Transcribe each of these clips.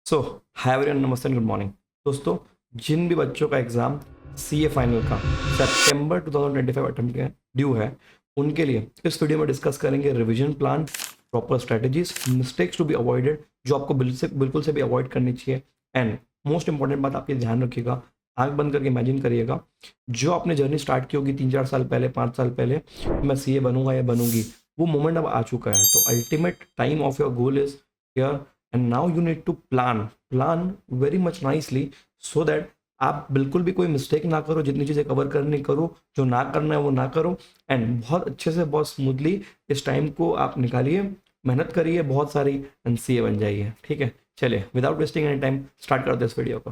सो hi everyone, नमस्ते good morning दोस्तों। जिन भी बच्चों का एग्ज़ाम सीए फाइनल का सितंबर 2025 अटेम्प्ट के ड्यू है, उनके लिए इस वीडियो में डिस्कस करेंगे revision plan, proper strategies, mistakes to be avoided जो आपको बिल्कुल से भी अवॉइड करनी चाहिए। एंड मोस्ट इंपॉर्टेंट बात आप ये ध्यान रखिएगा, आंख बंद करके इमेजिन करिएगा, जो आपने जर्नी स्टार्ट की होगी 3-4 साल पहले, 5 साल पहले, मैं सीए बनूंगा या बनूंगी, वो मोमेंट अब आ चुका है। तो ultimate time of your goal is here and now you need to plan very much nicely so that आप बिल्कुल भी कोई मिस्टेक ना करो, जितनी चीज़ें कवर करनी करो, जो ना करना है वो ना करो। एंड बहुत अच्छे से, बहुत स्मूथली इस टाइम को आप निकालिए, मेहनत करिए बहुत सारी, एंड सीए बन जाइए। ठीक है, चलिए without wasting any time start करते हैं इस वीडियो को।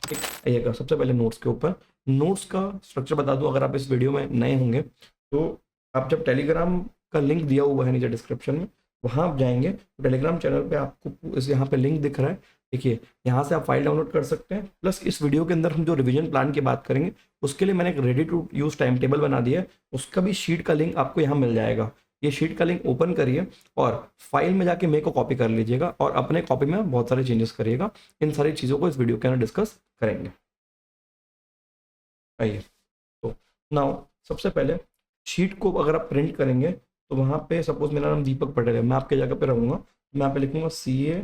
ठीक, आइएगा सबसे पहले नोट्स के ऊपर। नोट्स का स्ट्रक्चर बता दूं, अगर आप इस वीडियो में नए होंगे तो आप जब टेलीग्राम का लिंक दिया हुआ है नीचे डिस्क्रिप्शन में, वहाँ आप जाएंगे तो टेलीग्राम चैनल पे आपको इस यहाँ पे लिंक दिख रहा है, देखिए यहाँ से आप फाइल डाउनलोड कर सकते हैं। प्लस इस वीडियो के अंदर हम जो रिवीजन प्लान की बात करेंगे उसके लिए मैंने एक ready to use time table बना दिया है, उसका भी शीट का लिंक आपको यहाँ मिल जाएगा। ये शीट का लिंक ओपन करिए और फाइल में जाके मेरे को कॉपी कर लीजिएगा और अपने कॉपी में बहुत सारे चेंजेस करिएगा। इन सारी चीज़ों को इस वीडियो के अंदर डिस्कस करेंगे। आइए, तो नाउ सबसे पहले शीट को अगर आप प्रिंट करेंगे तो वहाँ पे सपोज मेरा नाम दीपक पटेल है, मैं आपके जगह पे रहूँगा, मैं यहाँ पे लिखूँगा सीए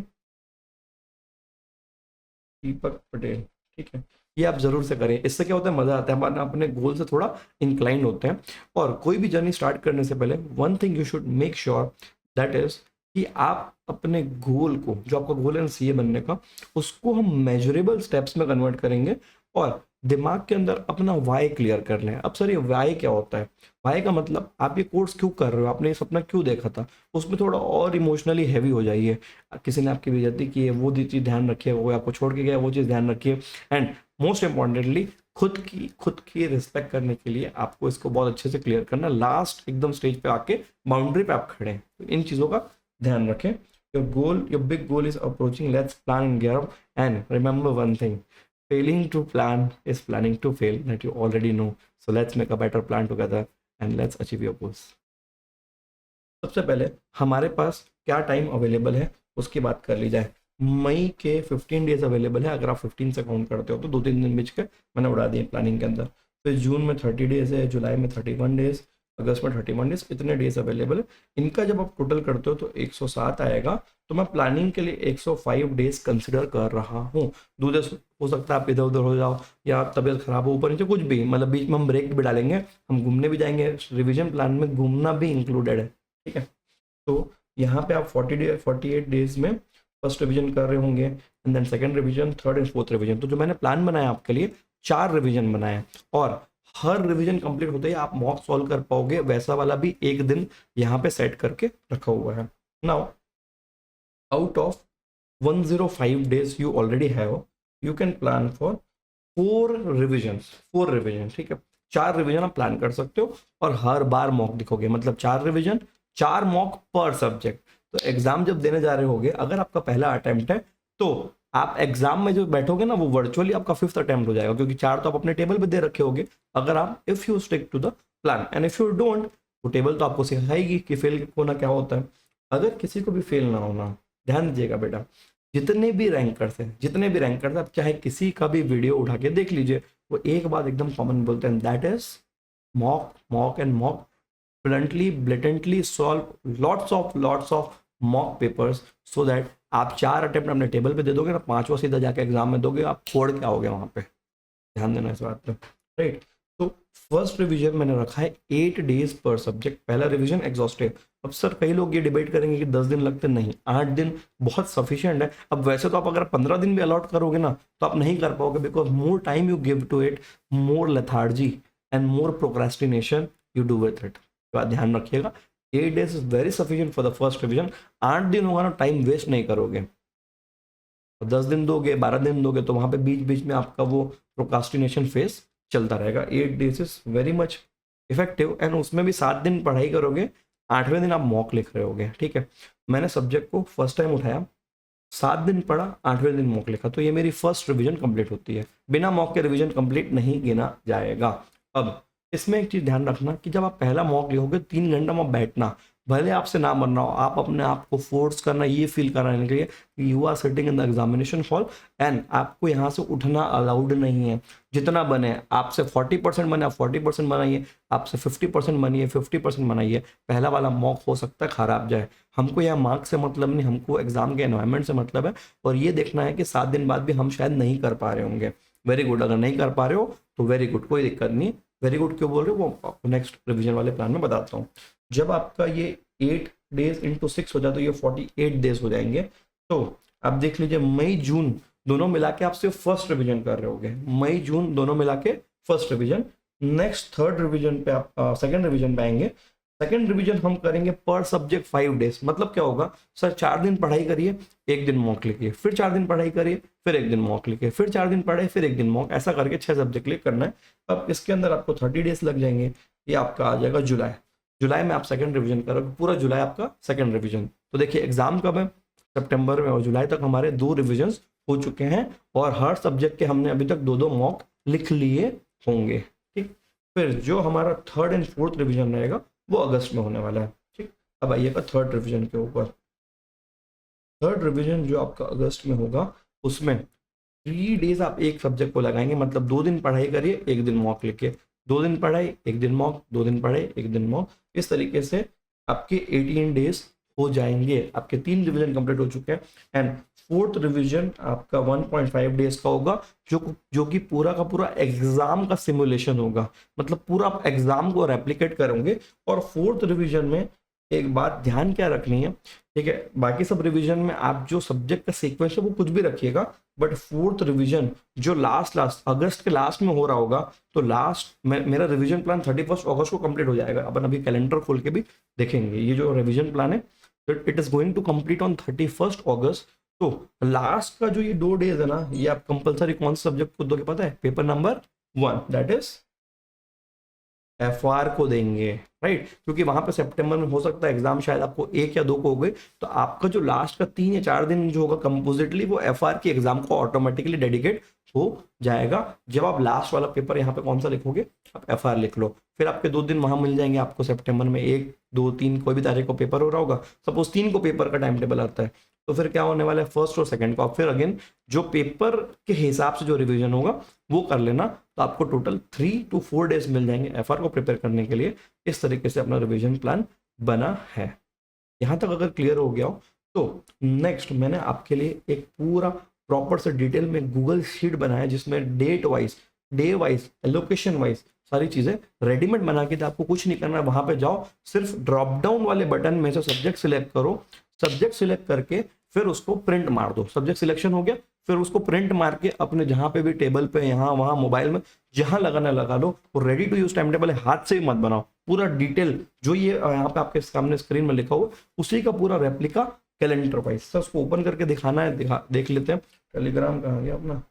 दीपक पटेल। ठीक है, ये आप जरूर से करें, इससे क्या होता है, मज़ा आता है, हम अपने गोल से थोड़ा इंक्लाइंड होते हैं। और कोई भी जर्नी स्टार्ट करने से पहले one thing you should make sure, that is कि आप अपने गोल को, जो आपका गोल है सीए बनने का, उसको हम मेजरेबल स्टेप्स में कन्वर्ट करेंगे और दिमाग के अंदर अपना वाई क्लियर कर लें। अब सर ये वाई क्या होता है? वाई का मतलब आप ये कोर्स क्यों कर रहे हो, आपने ये सपना क्यों देखा था, उसमें थोड़ा और इमोशनली हैवी हो जाइए। किसी ने आपकी बेइज्जती की है, वो चीज़ ध्यान रखिए, वो आपको छोड़ के गया, वो चीज़ ध्यान रखिए। एंड मोस्ट इंपॉर्टेंटली खुद की रिस्पेक्ट करने के लिए आपको इसको बहुत अच्छे से क्लियर करना। लास्ट एकदम स्टेज पे आके बाउंड्री पे आप खड़े हैं, तो इन चीज़ों का ध्यान रखें। Your big goal is approaching, let's plan and gear up. And remember one thing, failing to plan is planning to fail, that you already know. So let's make a better plan together and let's achieve your goals. सबसे पहले हमारे पास क्या time available है उसकी बात कर ली जाए। मई के 15 डेज अवेलेबल है, अगर आप 15 से काउंट करते हो तो 2-3 दिन बीच के मैंने उड़ा दिए प्लानिंग के अंदर। फिर जून में 30 डेज है, जुलाई में 31 डेज, अगस्त में 31 डेज, इतने डेज अवेलेबल है। इनका जब आप टोटल करते हो तो 107 आएगा। तो मैं प्लानिंग के लिए 105 डेज कंसिडर कर रहा हूँ। दूसरे हो सकता है आप इधर उधर हो जाओ या तबीयत खराब हो, ऊपर नीचे कुछ भी, मतलब बीच में हम ब्रेक भी डालेंगे, हम घूमने भी जाएंगे। रिवीजन प्लान में घूमना भी इंक्लूडेड है। ठीक है, तो यहाँ पे आप 48 डेज में फर्स्ट रिवीजन कर रहे होंगे, and then second revision, third and fourth revision. तो जो मैंने प्लान बनाया आपके लिए, 4 रिवीजन बनाए, और हर रिवीजन कंप्लीट होते ही आप मॉक सॉल्व कर पाओगे। वैसा वाला भी एक दिन यहाँ पे सेट करके रखा हुआ है। Now out of 105 days you already have, you can plan for 4 revision. ठीक है, 4 रिवीजन आप प्लान कर सकते हो और हर बार मॉक दिखोगे, मतलब 4 रिवीजन, 4 मॉक पर सब्जेक्ट। तो एग्जाम जब देने जा रहे होगे, अगर आपका पहला अटेम्प्ट है तो आप एग्जाम में जो बैठोगे ना, वो वर्चुअली आपका 5th अटेम्प्ट हो जाएगा, क्योंकि 4 तो आप अपने टेबल पे दे रखे होगे। अगर आप, if you stick to the plan, and if you don't, वो टेबल तो आपको सिखाएगी कि फेल होना क्या होता है। अगर किसी को भी फेल ना होना, ध्यान दीजिएगा बेटा, जितने भी रैंकर्स हैं, आप चाहे किसी का भी वीडियो उठा के देख लीजिए, वो एक बात एकदम कॉमन बोलते हैं, that is mock and mock, blatantly solve lots of mock papers, so that आप 4 अटेम्प्ट अपने टेबल पे दे दोगे ना, 5वां सीधा जाके एग्जाम में दोगे, आप फोड़ के आओगे वहाँ पे। ध्यान देना इस बात पे, राइट। तो फर्स्ट रिवीजन मैंने रखा है 8 डेज पर सब्जेक्ट, पहला रिवीजन एग्जॉस्टिव। अब सर कई लोग ये डिबेट करेंगे कि 10 दिन लगते, नहीं, 8 दिन बहुत सफिशिएंट है। अब वैसे तो आप अगर 15 दिन भी अलॉट करोगे ना तो आप नहीं कर पाओगे, because more time you give to it, more lethargy and more procrastination you do with it. तो आप ध्यान रखिएगा, 8 days is very sufficient for the first revision. 8 दिन होगा ना, टाइम वेस्ट नहीं करोगे। 10 दिन दोगे, 12 दिन दोगे, तो वहाँ पे बीच बीच में आपका वो प्रोक्रास्टिनेशन फेस चलता रहेगा। 8 days is very much effective, and उसमें भी 7 दिन पढ़ाई करोगे, 8वें दिन आप मॉक लिख रहे होगे। ठीक है, मैंने सब्जेक्ट को फर्स्ट टाइम उठाया, 7 दिन पढ़ा, 8वें दिन मॉक लिखा, तो ये मेरी फर्स्ट रिवीजन कंप्लीट होती है। बिना मॉक के रिवीजन कंप्लीट नहीं गिना जाएगा। अब इसमें एक चीज़ ध्यान रखना कि जब आप पहला मॉक लिखोगे 3 घंटा में बैठना, भले आपसे ना बन रहा हो, आप अपने आप को फोर्स करना, ये फील कराने के लिए you are sitting in the examination hall and आपको यहाँ से उठना अलाउड नहीं है। जितना बने, आपसे 40% बने आप 40% बनाइए, आपसे 50% बनिए 50% बनाइए। पहला वाला मॉक हो सकता है खराब जाए। हमको यह मार्क्स से मतलब नहीं, हमको एग्जाम के एनवायरनमेंट से मतलब है, और ये देखना है कि 7 दिन बाद भी हम शायद नहीं कर पा रहे होंगे। वेरी गुड, अगर नहीं कर पा रहे हो तो वेरी गुड, कोई दिक्कत नहीं। वेरी गुड क्यों बोल रहे हो वो आपको नेक्स्ट रिविजन वाले प्लान में बताता हूँ। जब आपका ये 8 डेज इंटू 6 हो जाए तो ये 48 डेज हो जाएंगे। तो आप देख लीजिए मई जून दोनों मिला के आप सिर्फ फर्स्ट रिविजन कर रहे होगे, मई जून दोनों मिला के first revision. Next third revision पे आप सेकंड रिविजन पे आएंगे। सेकंड रिवीजन हम करेंगे पर सब्जेक्ट 5 डेज। मतलब क्या होगा सर, 4 दिन पढ़ाई करिए, 1 दिन मॉक लिखिए, फिर 4 दिन पढ़ाई करिए, फिर 1 दिन मॉक लिखिए, फिर 4 दिन पढ़ाई, फिर 1 दिन मॉक, ऐसा करके 6 सब्जेक्ट लिए करना है। अब इसके अंदर आपको 30 डेज लग जाएंगे। ये आपका आ जाएगा जुलाई। जुलाई में आप सेकंड रिवीजन करोगे, पूरा जुलाई आपका सेकंड रिवीजन। तो देखिए एग्जाम कब है, सितंबर में, और जुलाई तक हमारे 2 रिविजन हो चुके हैं और हर सब्जेक्ट के हमने अभी तक 2-2 मॉक लिख लिए होंगे। ठीक, फिर जो हमारा थर्ड एंड फोर्थ रिविजन रहेगा वो अगस्त में होने वाला है। ठीक, अब आइएगा थर्ड रिवीजन के ऊपर। थर्ड रिवीजन जो आपका अगस्त में होगा उसमें 3 डेज आप एक सब्जेक्ट को लगाएंगे। मतलब 2 दिन पढ़ाई करिए, 1 दिन मॉक लिखिए, 2 दिन पढ़ाई, 1 दिन मॉक, 2 दिन पढ़ाई, 1 दिन मॉक। इस तरीके से आपके 18 डेज हो जाएंगे। आपके 3 रिवीजन कंप्लीट हो चुके हैं एंड फोर्थ रिवीजन आपका 1.5 डेज का होगा, जो कि पूरा का पूरा एग्जाम का सिमुलेशन होगा। मतलब पूरा आप एग्जाम को रेप्लिकेट करोगे। और फोर्थ रिवीजन में एक बात ध्यान क्या रखनी है, ठीक है, बाकी सब रिवीजन में आप जो सब्जेक्ट का सीक्वेंस है वो कुछ भी रखिएगा, बट फोर्थ रिवीजन जो लास्ट अगस्त के लास्ट में हो रहा होगा, तो लास्ट मेरा रिवीजन प्लान 31 अगस्त को कंप्लीट हो जाएगा। अपन अभी कैलेंडर खोल के भी देखेंगे ये जो रिवीजन प्लान है, it is going to complete on 31 August. तो लास्ट का जो ये 2 डेज है ना, ये आप कंपलसरी कौन सा सब्जेक्ट को दोगे पता है, paper number 1 that is FR को देंगे, राइट। क्योंकि वहां पे सितंबर में हो सकता है एग्जाम शायद आपको 1 या 2 को हो गए, तो आपका जो लास्ट का 3 या 4 दिन जो होगा कंपोजिटली वो FR की एग्जाम को ऑटोमेटिकली डेडिकेट हो जाएगा। जब आप लास्ट वाला पेपर यहाँ पे कौन सा लिखोगे, आप FR लिख लो। फिर आपके 2 दिन वहां मिल जाएंगे आपको सितंबर में, 1, 2, 3 कोई भी तारीख को पेपर हो रहा होगा। सपोज 3 को पेपर का टाइम टेबल आता है, तो फिर क्या होने वाला है, फर्स्ट और सेकंड को आप फिर अगेन जो पेपर के हिसाब से जो रिवीजन होगा वो कर लेना। तो आपको टोटल 3 to 4 डेज मिल जाएंगे FR को प्रिपेयर करने के लिए। इस तरीके से अपना रिवीजन प्लान बना है। यहाँ तक अगर क्लियर हो गया हो तो नेक्स्ट मैंने आपके लिए एक पूरा प्रॉपर से डिटेल में गूगल शीट बनाया, जिसमें date wise, day wise, location wise सारी चीजें रेडीमेड बना के, आपको कुछ नहीं करना है। वहां पे जाओ, सिर्फ ड्रॉप डाउन वाले बटन में से सब्जेक्ट सिलेक्ट करो, सब्जेक्ट सिलेक्ट करके फिर उसको प्रिंट मार दो। सब्जेक्ट सिलेक्शन हो गया, फिर उसको प्रिंट मार के अपने जहां पे भी टेबल पे, यहाँ वहां मोबाइल में जहां लगाना लगा लो। और ready to use time table हाथ से भी मत बनाओ, पूरा डिटेल जो ये यहाँ पे आपके सामने स्क्रीन में लिखा हुआ उसी का पूरा रेप्लिका कैलेंडर वाइज। सर उसको ओपन करके दिखाना है, देख लेते हैं। टेलीग्राम कहाँ गया अपना,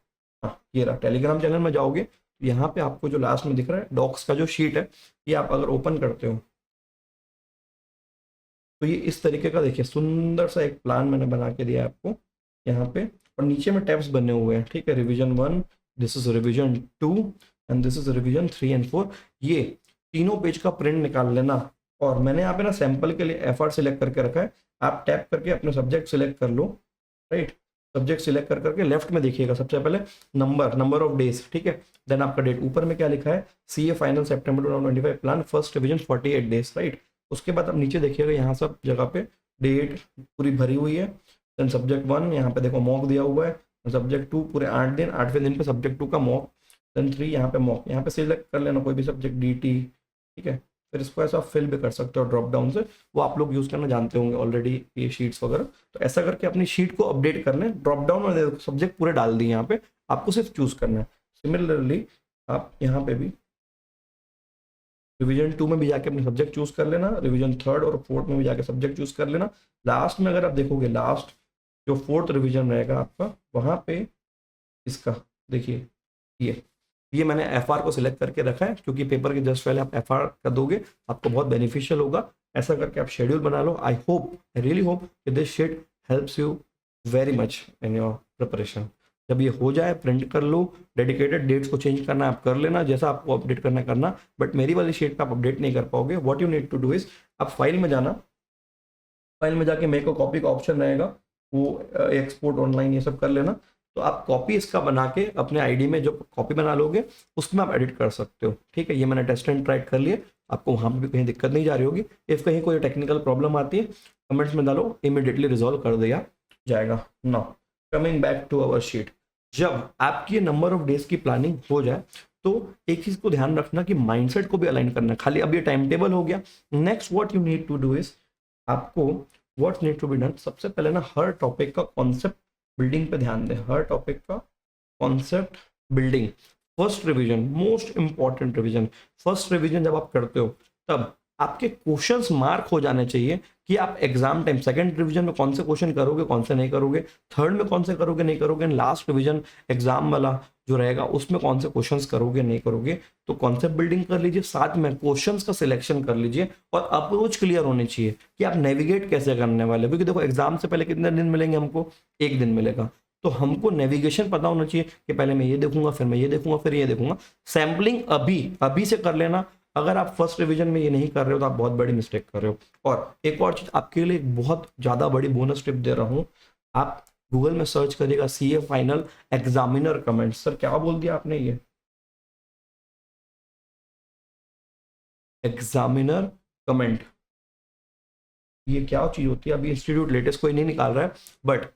हाँ ये रहा। टेलीग्राम चैनल में जाओगे, यहाँ पे आपको जो लास्ट में दिख रहा है डॉक्स का जो शीट है, ये आप अगर ओपन करते हो तो ये इस तरीके का देखिए सुंदर सा एक प्लान मैंने बना के दिया है आपको यहाँ पे। और नीचे में टैब्स बने हुए हैं, ठीक है। Revision 1, this is revision 2 and this is revision 3 and 4। ये तीनों पेज का प्रिंट निकाल लेना। और मैंने यहाँ पे ना सैंपल के लिए FR सिलेक्ट करके रखा है। आप टैप करके अपने सब्जेक्ट सिलेक्ट कर लो, राइट। सब्जेक्ट सिलेक्ट कर करके लेफ्ट में देखिएगा सबसे पहले नंबर ऑफ डेज, ठीक है। देन आपका डेट, ऊपर में क्या लिखा है, CA फाइनल सितंबर 2025 plan first revision 48 days, right. उसके बाद आप नीचे देखिएगा, यहाँ सब जगह पे डेट पूरी भरी हुई है। देन सब्जेक्ट 1 यहाँ पे देखो मॉक दिया हुआ है। सब्जेक्ट 2 पूरे 8 दिन, 8वें दिन पे सब्जेक्ट 2 का मॉक। देन 3 यहाँ पे मॉक, यहाँ पे सिलेक्ट कर लेना कोई भी सब्जेक्ट DT, ठीक है। फिर इसको ऐसा फिल भी कर सकते हो ड्रॉप डाउन से, वो आप लोग यूज करना जानते होंगे ऑलरेडी ये शीट्स वगैरह। तो ऐसा करके अपनी शीट को अपडेट कर लें। ड्रॉप डाउन में सब्जेक्ट पूरे डाल दिए, यहाँ पे आपको सिर्फ चूज करना है। सिमिलरली आप यहाँ पे भी रिवीजन 2 में भी जाके अपने सब्जेक्ट चूज कर लेना, रिवीजन 3rd और 4th में भी जाके सब्जेक्ट चूज कर लेना। लास्ट में अगर आप देखोगे, लास्ट जो 4th रिवीजन रहेगा आपका, वहां पे इसका देखिए ये मैंने FR को सिलेक्ट करके रखा है, क्योंकि पेपर के जस्ट पहले आप FR कर दोगे आपको बहुत बेनिफिशियल होगा। ऐसा करके आप शेड्यूल बना लो। आई रियली होप कि this sheet helps you very much in your preparation. जब ये हो जाए प्रिंट कर लो, डेडिकेटेड डेट्स को चेंज करना आप कर लेना, जैसा आपको अपडेट करना, बट मेरी वाली शीट पे आप अपडेट नहीं कर पाओगे। What you need to do is, आप फाइल में जाना, फाइल में जाके मेक अ कॉपी का ऑप्शन रहेगा, वो एक्सपोर्ट ऑनलाइन ये सब कर लेना। तो आप कॉपी इसका बना के अपने आईडी में जो कॉपी बना लोगे उसमें आप एडिट कर सकते हो। ठीक है, ये मैंने टेस्ट एंड ट्राई कर लिए, आपको वहाँ पे भी कहीं दिक्कत नहीं जा रही होगी। इफ़ कहीं कोई टेक्निकल प्रॉब्लम आती है कमेंट्स में डालो, इमीडिएटली रिजॉल्व कर दिया जाएगा। Now coming back to our sheet, जब आपकी नंबर ऑफ डेज की प्लानिंग हो जाए तो एक चीज को ध्यान रखना कि माइंडसेट को भी अलाइन करना है। खाली अब ये टाइम टेबल हो गया, next what you need to do is, आपको what need to be done, सबसे पहले ना हर टॉपिक का कॉन्सेप्ट बिल्डिंग पे ध्यान दें। हर टॉपिक का concept building, first revision, most important revision. First revision जब आप करते हो तब आपके क्वेश्चंस मार्क हो जाने चाहिए कि आप एग्जाम टाइम सेकंड रिवीजन में कौन से क्वेश्चन करोगे, कौन से नहीं करोगे, थर्ड में कौन से करोगे नहीं करोगे, लास्ट रिवीजन एग्जाम वाला जो रहेगा उसमें कौन से क्वेश्चंस करोगे नहीं करोगे। तो कॉन्सेप्ट बिल्डिंग कर लीजिए, साथ में क्वेश्चंस का सिलेक्शन कर लीजिए और अप्रोच क्लियर होनी चाहिए कि आप नेविगेट कैसे करने वाले। क्योंकि देखो एग्जाम से पहले कितने दिन मिलेंगे हमको, एक दिन मिलेगा। तो हमको नेविगेशन पता होना चाहिए कि पहले मैं ये देखूंगा, फिर मैं ये देखूंगा, फिर ये देखूंगा। सैम्पलिंग अभी अभी से कर लेना। अगर आप फर्स्ट रिवीजन में ये नहीं कर रहे हो तो आप बहुत बड़ी मिस्टेक कर रहे हो। और एक और चीज आपके लिए एक बहुत ज्यादा बड़ी बोनस टिप दे रहा हूं, आप गूगल में सर्च करिएगा CA final examiner comment. Sir क्या बोल दिया आपने, ये एग्जामिनर कमेंट, ये क्या चीज होती है? अभी इंस्टीट्यूट लेटेस्ट कोई नहीं निकाल रहा है, बट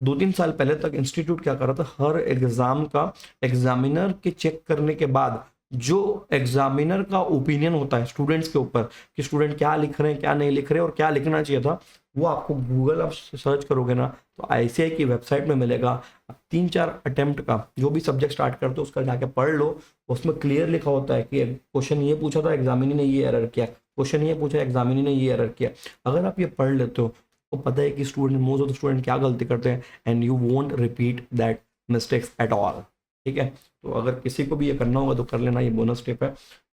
2-3 साल पहले तक इंस्टीट्यूट क्या कर रहा था, हर एग्जाम का एग्जामिनर के चेक करने के बाद जो एग्जामिनर का ओपिनियन होता है स्टूडेंट्स के ऊपर कि स्टूडेंट क्या लिख रहे हैं, क्या नहीं लिख रहे हैं और क्या लिखना चाहिए था, वो आपको गूगल आप सर्च करोगे ना तो आईसीआई की वेबसाइट में मिलेगा। आप 3-4 अटेम्प्ट का जो भी सब्जेक्ट स्टार्ट करते हो उसका जाके पढ़ लो, उसमें क्लियर लिखा होता है कि क्वेश्चन ये पूछा था एग्जामिनी ने ये एरर किया, क्वेश्चन ये पूछा एग्जामिनी ने ये एरर किया। अगर आप ये पढ़ लेते हो तो पता है कि student, most of the student क्या गलती करते हैं, and you won't repeat that mistakes at all. ठीक है, तो अगर किसी को भी ये करना होगा तो कर लेना, ये बोनस टिप है।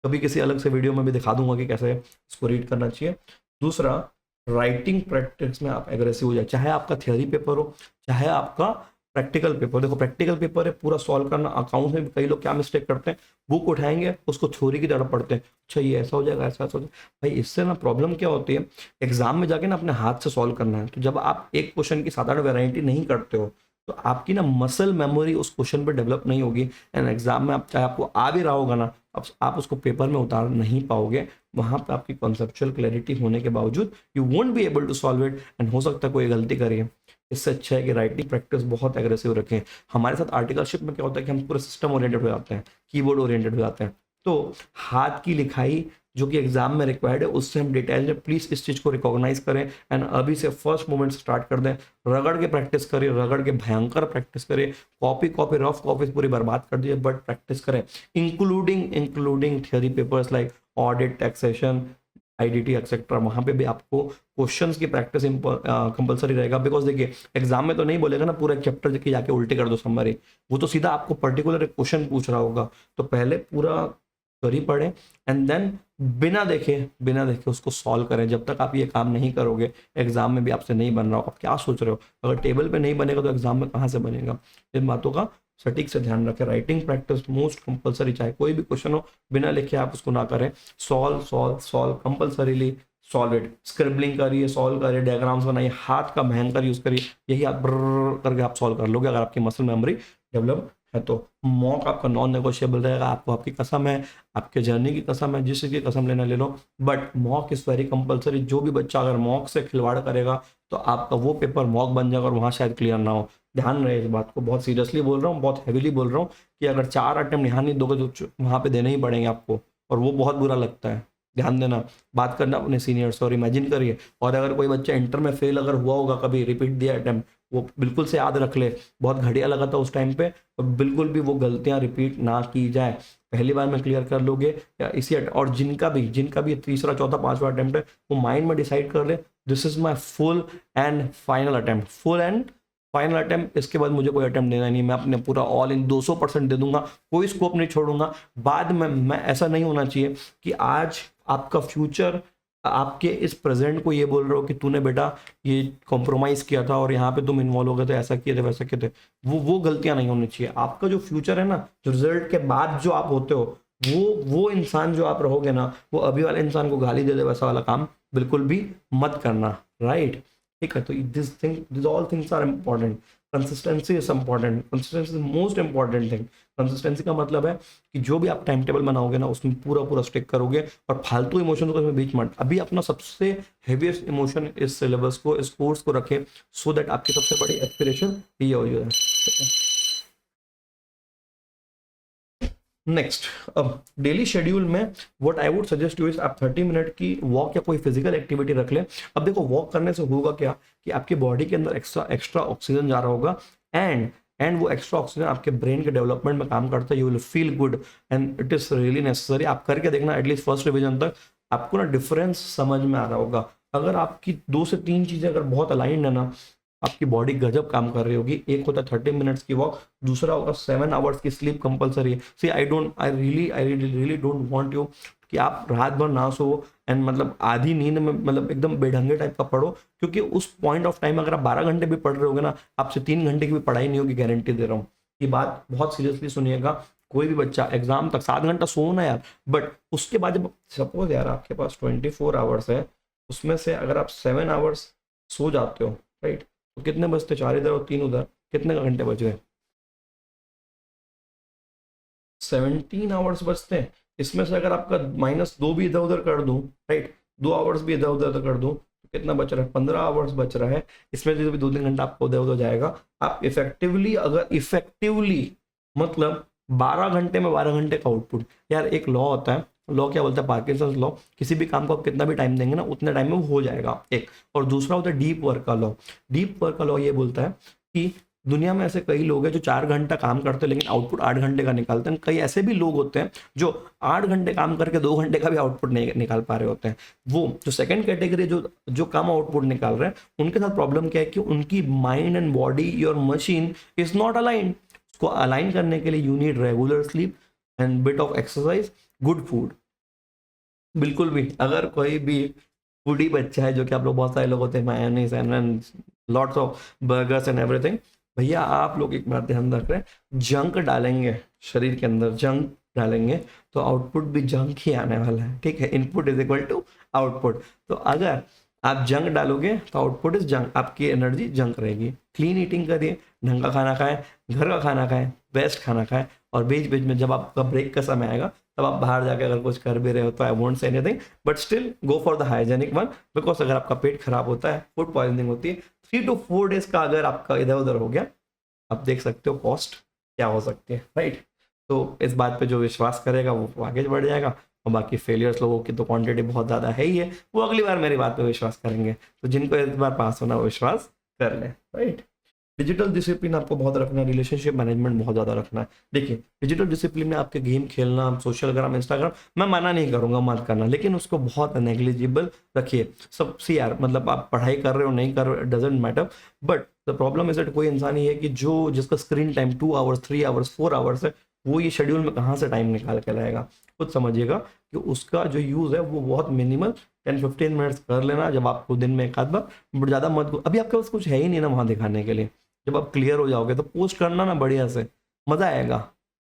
कभी किसी अलग से वीडियो में भी दिखा दूंगा कि कैसे इसको रीड करना चाहिए। दूसरा, राइटिंग प्रैक्टिस में आप एग्रेसिव हो जाए, चाहे आपका थियोरी पेपर हो चाहे आपका प्रैक्टिकल पेपर। देखो प्रैक्टिकल पेपर है पूरा सॉल्व करना। अकाउंट में भी कई लोग क्या मिस्टेक करते हैं, बुक उठाएंगे उसको थ्योरी की तरह पढ़ते हैं, अच्छा ये ऐसा हो जाएगा, ऐसा ऐसा हो जाएगा। भाई इससे ना प्रॉब्लम क्या होती है, एग्जाम में जाके ना अपने हाथ से सॉल्व करना है। तो जब आप एक क्वेश्चन की 7-8 वेराइटी नहीं करते हो तो आपकी ना मसल मेमोरी उस क्वेश्चन पर डेवलप नहीं होगी, एंड एग्जाम में आप चाहे आपको आ भी रहा होगा ना, अब आप उसको पेपर में उतार नहीं पाओगे। वहां पे आपकी कॉन्सेप्चुअल क्लैरिटी होने के बावजूद you won't be able to solve it, and हो सकता है कोई गलती करिए। इससे अच्छा है कि राइटिंग प्रैक्टिस बहुत एग्रेसिव रखें। हमारे साथ आर्टिकलशिप में क्या होता है कि हम पूरे सिस्टम ओरिएंटेड हो जाते हैं, कीबोर्ड ओरिएंटेड हो जाते हैं। तो हाथ की लिखाई जो कि एग्जाम में रिक्वायर्ड है उससे हम डिटेल में प्लीज इस चीज को रिकॉग्नाइज करें, एंड अभी से फर्स्ट मोमेंट स्टार्ट कर दें। रगड़ के प्रैक्टिस करिए, रगड़ के भयंकर प्रैक्टिस करिए। कॉपी रफ कॉपी पूरी बर्बाद कर दीजिए, बट प्रैक्टिस करें, including theory papers like audit, taxation, IDT etcetera. वहां पे भी आपको क्वेश्चंस की प्रैक्टिस कंपलसरी रहेगा। बिकॉज देखिए एग्जाम में तो नहीं बोलेगा ना पूरा चैप्टर की जाके उल्टे कर दो समरी, वो तो सीधा आपको पर्टिकुलर क्वेश्चन पूछ रहा होगा। तो पहले पूरा थ्योरी पढ़ें एंड देन बिना देखे उसको सॉल्व करें। जब तक आप ये काम नहीं करोगे एग्जाम में भी आपसे नहीं बन रहा हो। आप क्या सोच रहे हो, अगर टेबल पे नहीं बनेगा तो एग्जाम में कहाँ से बनेगा? इन बातों का सटीक से ध्यान रखें। राइटिंग प्रैक्टिस मोस्ट कंपलसरी, चाहे कोई भी क्वेश्चन हो बिना लिखे आप उसको ना करें। Solve compulsorily, solve it. Scribbling करिए, सॉल्व करिए, डायग्राम्स बनाइए, हाथ का भयंकर यूज करिए, यही आप ब्रर करके आप सॉल्व कर लोगे अगर आपकी मसल मेमोरी डेवलप है तो। मॉक आपका नॉन नेगोशिएबल रहेगा। आपको आपकी कसम है, आपके जर्नी की कसम है, जिस चीज़ की कसम लेना ले लो, but mock is very compulsory. जो भी बच्चा अगर मॉक से खिलवाड़ करेगा तो आपका वो पेपर मॉक बन जाएगा और वहाँ शायद क्लियर ना हो। ध्यान रहे इस बात को, बहुत सीरियसली बोल रहा हूँ, बहुत हैवीली बोल रहा हूँ कि अगर 4 अटेम्प्ट यहाँ नहीं दोगे तो वहाँ पे देने ही पड़ेंगे आपको, और वो बहुत बुरा लगता है। ध्यान देना, बात करना अपने सीनियर्स और इमेजिन करिए। और अगर कोई बच्चा इंटर में फेल अगर हुआ होगा कभी, रिपीट दिया अटेम्प्ट, वो बिल्कुल से याद रख ले, बहुत घटिया लगा था उस टाइम पे, और बिल्कुल भी वो गलतियां रिपीट ना की जाए। पहली बार में क्लियर कर लोगे या इसी और जिनका भी तीसरा चौथा पांचवा अटेम्प्ट है वो माइंड में डिसाइड कर ले this is my full and final attempt. इसके बाद मुझे कोई अटेम्प्ट देना नहीं, मैं अपने पूरा ऑल इन 200% दे दूंगा, कोई स्कोप नहीं छोड़ूंगा। बाद में मैं ऐसा नहीं होना चाहिए कि आज आपका फ्यूचर आपके इस प्रेजेंट को ये बोल रहे हो कि तूने बेटा ये कॉम्प्रोमाइज किया था और यहाँ पे तुम इन्वॉल्व हो गए थे, ऐसा किए थे वैसा किए थे। वो गलतियां नहीं होनी चाहिए। आपका जो फ्यूचर है ना, जो रिजल्ट के बाद जो आप होते हो, वो इंसान जो आप रहोगे ना, वो अभी वाले इंसान को गाली दे दे वैसा वाला काम बिल्कुल भी मत करना। राइट, ठीक है। तो this all things are important. Consistency is important, consistency is most important thing. Consistency का मतलब है कि जो भी आप टाइम टेबल बनाओगे ना उसमें पूरा पूरा स्टिक करोगे, और फालतू इमोशन को इसमें बीच मत। अभी अपना सबसे हेवीएस्ट इमोशन इस सिलेबस को, इस कोर्स को रखें, सो दैट आपकी सबसे बड़ी एस्पिरेशन ये हो जाए। नेक्स्ट, अब डेली शेड्यूल में what I would suggest you is आप 30 मिनट की वॉक या कोई फिजिकल एक्टिविटी रख लें। अब देखो वॉक करने से होगा क्या कि आपकी बॉडी के अंदर एक्स्ट्रा एक्स्ट्रा ऑक्सीजन जा रहा होगा, एंड वो एक्स्ट्रा ऑक्सीजन आपके ब्रेन के डेवलपमेंट में काम करता है। You will feel good and it is really necessary. आप करके देखना एटलीस्ट फर्स्ट रिविजन तक, आपको ना डिफरेंस समझ में आ रहा होगा। अगर आपकी 2 से 3 चीजें अगर बहुत अलाइंड है ना, आपकी बॉडी गजब काम कर रही होगी। एक होता है 30 मिनट्स की वॉक, दूसरा होगा 7 आवर्स की स्लीप कंपलसरी है। See I really don't want you कि आप रात भर ना सो एंड मतलब आधी नींद में मतलब एकदम बेढंगे टाइप का पढ़ो, क्योंकि उस पॉइंट ऑफ टाइम अगर आप 12 घंटे भी पढ़ रहे होगे ना, आपसे 3 घंटे की भी पढ़ाई नहीं होगी, गारंटी दे रहा हूँ। ये बात बहुत सीरियसली सुनिएगा। कोई भी बच्चा एग्जाम तक 7 घंटा सोना यार, बट उसके बाद जब सपोज यार आपके पास 24 आवर्स है, उसमें से अगर आप 7 आवर्स सो जाते हो, राइट, तो कितने बचते? 4 इधर और 3 उधर, कितने घंटे बच गए? 17 आवर्स बचते हैं। इसमें से अगर आपका -2 भी इधर उधर कर दूं, राइट, 2 आवर्स भी इधर उधर कर दूं, तो कितना बच रहा है? 15 आवर्स बच रहा है। इसमें से भी 2-3 घंटा आपको इधर उधर जाएगा। आप इफेक्टिवली, अगर इफेक्टिवली मतलब 12 घंटे में 12 घंटे का आउटपुट। यार एक लॉ होता है, लॉ क्या बोलता है, पार्किंसंस लॉ, किसी भी काम को आप कितना भी टाइम देंगे ना उतने टाइम में वो हो जाएगा, एक। और दूसरा होता है डीप वर्क का लॉ। डीप वर्क का लॉ ये बोलता है कि दुनिया में ऐसे कई लोग हैं जो 4 घंटा काम करते हैं लेकिन आउटपुट 8 घंटे का निकालते हैं। कई ऐसे भी लोग होते हैं जो 8 घंटे काम करके 2 घंटे का भी आउटपुट नहीं निकाल पा रहे होते हैं। वो जो सेकंड कैटेगरी जो जो कम आउटपुट निकाल रहे हैं, उनके साथ प्रॉब्लम क्या है कि उनकी mind and body, your machine is not aligned. उसको अलाइन करने के लिए you need regular sleep and bit of exercise, good food. बिल्कुल भी अगर कोई भी फूडी बच्चा है, जो कि आप लोग बहुत सारे लोग होते हैं, mayonnaise and lots of burgers and everything, भैया आप लोग एक बात ध्यान रख रहे हैं, जंक डालेंगे शरीर के अंदर, जंक डालेंगे तो आउटपुट भी जंक ही आने वाला है, ठीक है। Input is equal to output. तो अगर आप जंक डालोगे तो आउटपुट इज जंक, आपकी एनर्जी जंक रहेगी। क्लीन ईटिंग करिए, ढंग का खाना खाएं, घर का खाना खाएं, बेस्ट खाना खाएं, और बीच बीच में जब आपका ब्रेक का समय आएगा तब आप बाहर जाके अगर कुछ कर भी रहे हो तो I won't say anything, but still go for the hygienic one. Because अगर आपका पेट खराब होता है, फूड पॉइजनिंग होती है, 3 to 4 days का अगर आपका इधर उधर हो गया, आप देख सकते हो कॉस्ट क्या हो सकती है, राइट। तो इस बात पे जो विश्वास करेगा वो आगे बढ़ जाएगा, और बाकी फेलियर्स लोगों की तो क्वांटिटी बहुत ज़्यादा है ही है, वो अगली बार मेरी बात पे विश्वास करेंगे। तो जिनको इस बार पास होना वो विश्वास कर ले, राइट। डिजिटल डिसिप्लिन आपको बहुत रखना है, रिलेशनशिप मैनेजमेंट बहुत ज़्यादा रखना है। देखिए डिजिटल डिसिप्लिन में आपके गेम खेलना, सोशल इंस्टाग्राम, मैं मना नहीं करूँगा मत करना, लेकिन उसको बहुत नेग्लिजिबल रखिए। सबसे यार मतलब आप पढ़ाई कर रहे हो नहीं कर रहे हो, it doesn't matter, but the problem is that कोई इंसान ही है कि जो जिसका screen time 2 hours 3 hours 4 hours है, वो ये शेड्यूल में कहाँ से टाइम निकाल के लाएगा। खुद समझिएगा कि उसका जो यूज़ है वो बहुत मिनिमल 10-15 मिनट्स कर लेना, जब आपको दिन में एक आध बार, बट ज़्यादा मत। अभी आपके पास कुछ है ही नहीं ना वहाँ दिखाने के लिए। जब आप क्लियर हो जाओगे तो पोस्ट करना ना बढ़िया से, मज़ा आएगा।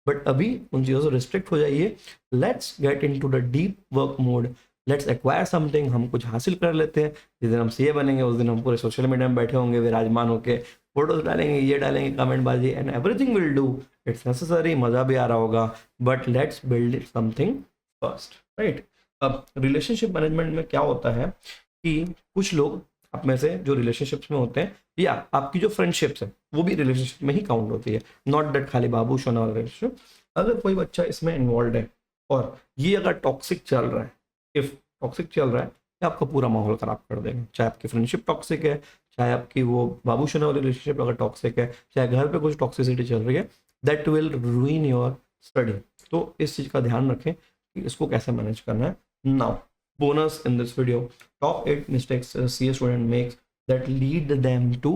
बट अभी उन चीज़ों से रिस्ट्रिक्ट हो जाइए। Let's get into the deep work mode, let's acquire something. हम कुछ हासिल कर लेते हैं। जिस दिन हम सीए बनेंगे उस दिन हम पूरे सोशल मीडिया में बैठे होंगे विराजमान होके, फोटोज डालेंगे, ये डालेंगे, कमेंट बाजी, and everything will do, it's necessary, मज़ा भी आ रहा होगा, but let's build something first, right. अब रिलेशनशिप मैनेजमेंट में क्या होता है कि कुछ लोग आप में से जो रिलेशनशिप्स में होते हैं, या आपकी जो फ्रेंडशिप्स है वो भी रिलेशनशिप में ही काउंट होती है, नॉट दैट खाली बाबू सोना वाला रिलेशनशिप। अगर कोई बच्चा इसमें इन्वॉल्व है और ये अगर टॉक्सिक चल रहा है, इफ टॉक्सिक चल रहा है, तो आपका पूरा माहौल खराब कर देगा। चाहे आपकी फ्रेंडशिप टॉक्सिक है, चाहे आपकी वो बाबू सोना वाली रिलेशनशिप अगर टॉक्सिक है, चाहे घर पे कुछ टॉक्सिसिटी चल रही है, दैट विल रूइन योर स्टडी। तो इस चीज़ का ध्यान रखें कि इसको कैसे मैनेज करना है। Now bonus in this video, top 8 mistakes a CA student makes that lead them to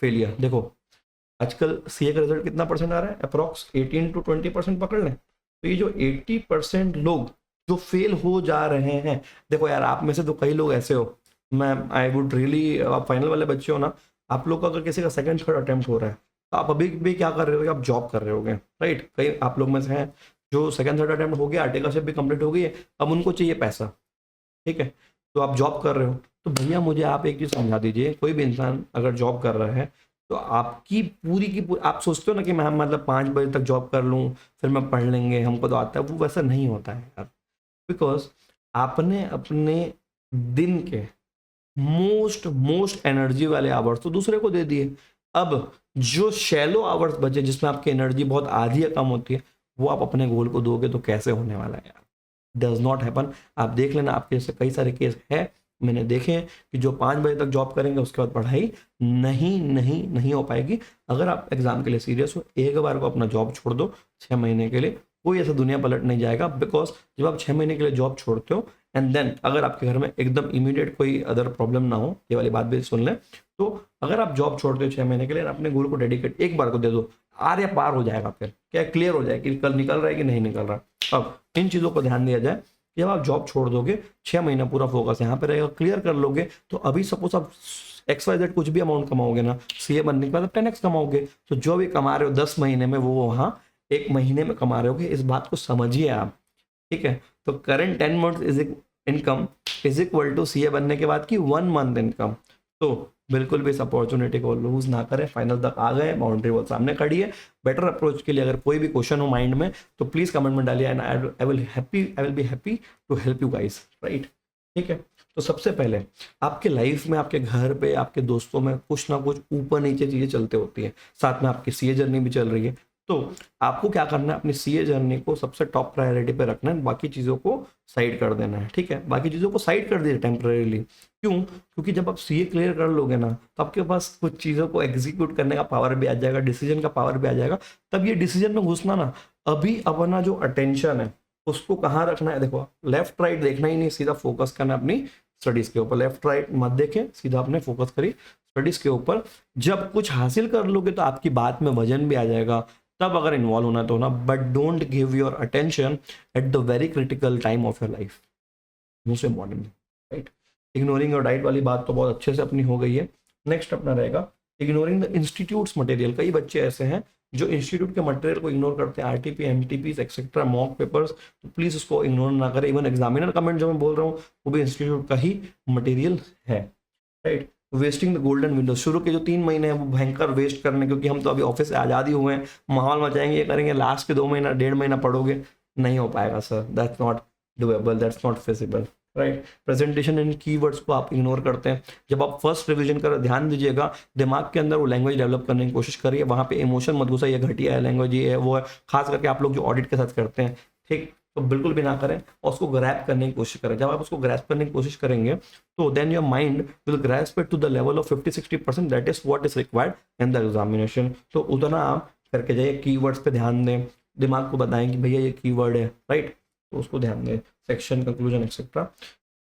failure। देखो आजकल सीए का रिजल्ट कितना परसेंट आ रहा है, अप्रॉक्स 18 to 20% पकड़ लें। तो ये जो 80% लोग जो फेल हो जा रहे हैं, देखो यार आप में से तो कई लोग ऐसे हो, मैं आई वुड रियली, आप फाइनल वाले बच्चे हो ना, आप लोग का अगर किसी का सेकंड थर्ड अटेम्प्ट हो रहा है तो आप अभी भी क्या कर रहे हो, आप जॉब कर रहे होगे, राइट। कई आप लोग में से हैं जो सेकंड थर्ड अटेम्प्ट हो गया, आर्टिकलशिप भी कंप्लीट हो गई है, अब उनको चाहिए पैसा, ठीक है। तो आप जॉब कर रहे हो, तो भैया मुझे आप एक चीज़ समझा दीजिए, कोई भी इंसान अगर जॉब कर रहा है तो आपकी पूरी की पूरी, आप सोचते हो ना कि मैं मतलब 5 बजे तक जॉब कर लूँ फिर मैं पढ़ लेंगे, हमको तो आता है, वो वैसा नहीं होता है यार। बिकॉज आपने अपने दिन के मोस्ट मोस्ट एनर्जी वाले आवर्स तो दूसरे को दे दिए। अब जो शैलो आवर्स बचे जिसमें आपकी एनर्जी बहुत आधी या कम होती है, वो आप अपने गोल को दोगे तो कैसे होने वाला है यार? Does not happen. आप देख लेना, आपके जैसे कई सारे केस है, मैंने देखे हैं कि जो 5 बजे तक जॉब करेंगे उसके बाद पढ़ाई नहीं नहीं नहीं हो पाएगी। अगर आप एग्जाम के लिए सीरियस हो, एक बार को अपना जॉब छोड़ दो 6 महीने के लिए, कोई ऐसा दुनिया पलट नहीं जाएगा। बिकॉज जब आप 6 महीने के लिए जॉब छोड़ते हो एंड देन अगर आपके घर में एकदम इमीडिएट कोई अदर प्रॉब्लम ना हो, ये वाली बात भी सुन लें, तो अगर आप जॉब छोड़ते हो 6 महीने के लिए, अपने गोल को डेडिकेट एक बार को दे दो, आर या पार हो जाएगा, फिर क्या क्लियर हो जाएगा कि कल निकल रहा है कि नहीं निकल रहा। अब इन चीज़ों पर ध्यान दिया जाए। जब आप जॉब छोड़ दोगे 6 महीना पूरा फोकस यहाँ पे रहेगा, क्लियर कर लोगे, तो अभी सपोज आप XYZ कुछ भी अमाउंट कमाओगे ना, CA बनने के बाद आप 10x कमाओगे। तो जो भी कमा रहे हो 10 महीने में, वो वहाँ 1 महीने में कमा रहे होगे। इस बात को समझिए आप, ठीक है? तो current 10 month income is equal to CA बनने के बाद की 1 मंथ इनकम। तो बिल्कुल भी इस अपॉर्चुनिटी को लूज ना करें। फाइनल तक आ गए, बाउंड्री वॉल सामने खड़ी है। बेटर अप्रोच के लिए अगर कोई भी क्वेश्चन हो माइंड में तो प्लीज कमेंट में डालिए and I will be happy to help you guys, right? ठीक है, तो सबसे पहले आपके लाइफ में, आपके घर पे, आपके दोस्तों में कुछ ना कुछ ऊपर नीचे चीजें चलते होती हैं, साथ में आपकी CA जर्नी भी चल रही है। तो आपको क्या करना है, अपनी CA जर्नी को सबसे टॉप प्रायोरिटी पे रखना है, बाकी चीज़ों को साइड कर देना है। ठीक है, बाकी चीज़ों को साइड कर दीजिए टेम्परेरीली। क्यों? क्योंकि जब आप CA क्लियर कर लोगे ना, तो आपके पास कुछ चीज़ों को एग्जीक्यूट करने का पावर भी आ जाएगा, डिसीजन का पावर भी आ जाएगा। तब ये डिसीजन में घुसना ना, अभी अपना जो अटेंशन है उसको कहाँ रखना है, देखो लेफ्ट राइट देखना ही नहीं, सीधा फोकस करना है अपनी स्टडीज के ऊपर। लेफ्ट राइट मत देखें, सीधा अपने फोकस करिए स्टडीज के ऊपर। जब कुछ हासिल कर लोगे तो आपकी बात में वजन भी आ जाएगा, तब अगर इन्वॉल्व होना तो ना, but don't give your attention at the very critical time of your life, most important, right? Ignoring your diet वाली बात तो बहुत अच्छे से अपनी हो गई है। नेक्स्ट अपना रहेगा इग्नोरिंग द इंस्टीट्यूट्स मटेरियल। कई बच्चे ऐसे हैं जो इंस्टीट्यूट के मटेरियल को इग्नोर करते हैं, RTP MTPs etcetera mock papers, तो प्लीज उसको इग्नोर ना करें। इवन एग्जामिनर कमेंट जो मैं बोल रहा हूँ वो भी इंस्टीट्यूट का ही मटेरियल है, right? Wasting the golden window, शुरू के जो 3 महीने हैं वो भयंकर वेस्ट करने, क्योंकि हम तो अभी ऑफिस से आज़ादी हुए हैं, माहौल मचाएंगे, ये करेंगे, लास्ट के 2 महीना 1.5 महीना पढ़ोगे, नहीं हो पाएगा sir, that's not doable, that's not feasible, right? Presentation in keywords को आप इग्नोर करते हैं। जब आप फर्स्ट रिवीजन कर, ध्यान दीजिएगा, दिमाग के अंदर वो लैंग्वेज डेवलप करने की कोशिश करिए, वहाँ पे इमोशन मत घुसाइए, घटिया है लैंग्वेज, ये है वो है, खास करके आप लोग जो ऑडिट के साथ करते हैं, ठीक? तो बिल्कुल भी ना करें और उसको ग्रैप करने की कोशिश करें। जब आप उसको ग्रैप करने की कोशिश करेंगे तो then your mind will grasp it to the level of 50-60%, that is what is required in the examination. तो उतना आप करके जाइए, कीवर्ड्स पे ध्यान दें, दिमाग को बताएं कि भैया ये कीवर्ड है, राइट? तो उसको ध्यान दें, section conclusion etcetera.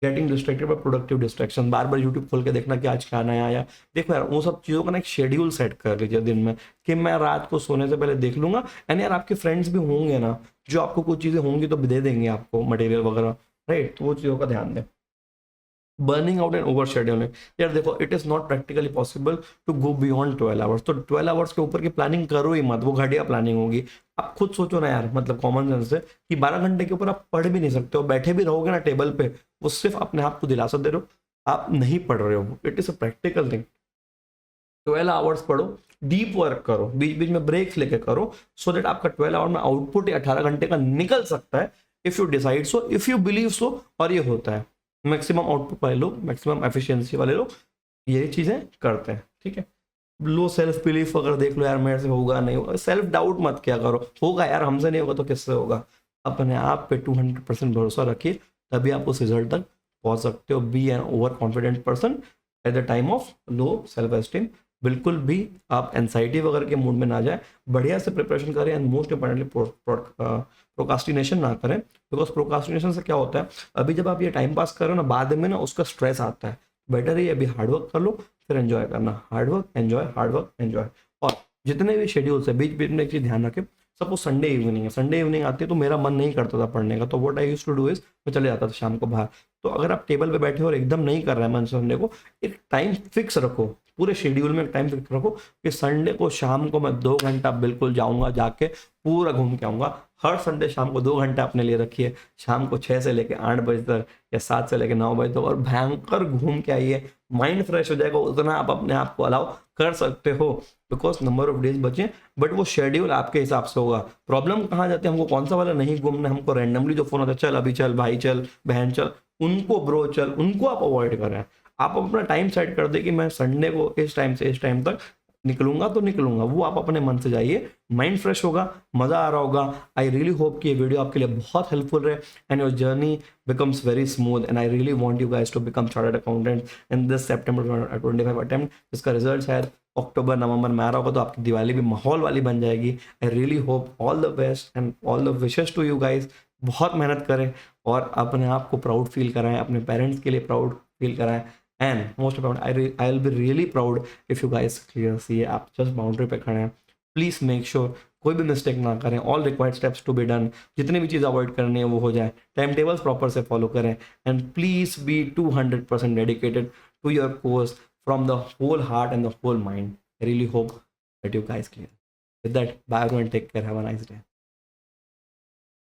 Getting distracted by productive distraction, bar bar YouTube खोल के देखना कि आज क्या नया आया। देखो यार, वो सब चीज़ों का ना एक शेड्यूल सेट कर लीजिए दिन में, कि मैं रात को सोने से पहले देख लूंगा। एंड यार आपके फ्रेंड्स भी होंगे ना जो आपको कुछ चीज़ें होंगी तो दे देंगे आपको मटेरियल वगैरह, राइट? तो वो चीज़ों का ध्यान दें। Burning out and over scheduling, यार देखो it is not practically possible to go beyond 12 hours. तो 12 आवर्स के ऊपर की प्लानिंग करो ही मत, वो घटिया प्लानिंग होगी। आप खुद सोचो ना यार, मतलब कॉमन सेंस से, कि 12 घंटे के ऊपर आप पढ़ भी नहीं सकते हो, बैठे भी रहोगे ना टेबल पे, वो सिर्फ अपने आप को दिलासा दे रहे हो, आप नहीं पढ़ रहे हो। It is a practical thing. 12 hours पढ़ो, डीप वर्क करो, बीच बीच में ब्रेक्स लेके करो, सो दैट आपका 12 आवर में आउटपुट 18 घंटे का निकल सकता है, if you decide so, if you believe so. और ये होता है, मैक्सिमम आउटपुट वाले लोग, मैक्सिमम एफिशिएंसी वाले लोग ये चीज़ें करते हैं, ठीक है? लो सेल्फ बिलीफ अगर देख लो यार, मेरे से होगा नहीं होगा, सेल्फ डाउट मत क्या करो, होगा यार, हमसे नहीं होगा तो किससे होगा? अपने आप पे 200% भरोसा रखिए, तभी आप उस रिजल्ट तक पहुंच सकते हो। Be an over confident person at the time of low self esteem. बिल्कुल भी आप एनसाइटी वगैरह के मूड में ना जाए, बढ़िया से प्रिपरेशन करें एंड मोस्ट इंपॉर्टेंटली प्रोकास्टिनेशन ना करें। बिकॉज प्रोकास्टिनेशन से क्या होता है, अभी जब आप ये टाइम पास कर रहे हो ना, बाद में ना उसका स्ट्रेस आता है। बेटर है अभी हार्डवर्क कर लो, फिर एंजॉय करना, हार्डवर्क एंजॉय, हार्डवर्क एंजॉय। और जितने भी शेड्यूल्स है, बीच बीच में एक चीज़ ध्यान रखें, सपोज संडे इवनिंग है, संडे इवनिंग आती है तो मेरा मन नहीं करता था पढ़ने का, तो what I used to do is, मैं चले जाता था शाम को बाहर। तो अगर आप टेबल पे बैठे हो और एकदम नहीं कर रहे हैं मन संडे को, एक टाइम फिक्स रखो, पूरे शेड्यूल में एक टाइम फिक्स रखो कि संडे को शाम को मैं 2 घंटा बिल्कुल जाऊंगा, जाके पूरा घूम के आऊंगा। हर संडे शाम को 2 घंटे अपने लिए रखिए, शाम को 6 से लेकर 8 बजे तक या 7 से लेकर 9 बजे तक, और भयंकर घूम के आइए, माइंड फ्रेश हो जाएगा, उतना आप अपने आप को अलाउ कर सकते हो, बिकॉज नंबर ऑफ डेज बचे, बट वो शेड्यूल आपके हिसाब से होगा। प्रॉब्लम कहाँ जाती है, हमको कौन सा वाला नहीं घूमना, हमको रैंडमली जो फोन होता है, चल अभी चल भाई, चल बहन चल, उनको ब्रो चल, उनको आप अवॉइड करें। आप अपना टाइम सेट कर दे कि मैं संडे को इस टाइम से इस टाइम तक निकलूंगा तो निकलूंगा, वो आप अपने मन से जाइए, माइंड फ्रेश होगा, मजा आ रहा होगा। आई रियली होप कि ये वीडियो आपके लिए बहुत हेल्पफुल रहे and your journey becomes very smooth, and I really want you guys to become chartered accountants in this September 25 attempt, जिसका रिजल्ट शायद अक्टूबर नवंबर में आ रहा होगा, तो आपकी दिवाली भी माहौल वाली बन जाएगी। I really hope all the best and all the wishes to you guys. बहुत मेहनत करें और अपने आप को प्राउड फील कराएं, अपने पेरेंट्स के लिए प्राउड फील कराएं, and most important I will be really proud if you guys clear see, आप जस्ट बाउंड्री पे खड़े हैं। प्लीज़ मेक श्योर कोई भी मिस्टेक ना करें, all required steps to be done, जितनी भी चीज़ अवॉइड करनी है वो हो जाए, टाइम टेबल्स प्रॉपर से फॉलो करें, and please be 200% dedicated to your course from the whole heart and the whole mind. I really hope that you guys clear. With that, bye everyone, take care, have a nice day.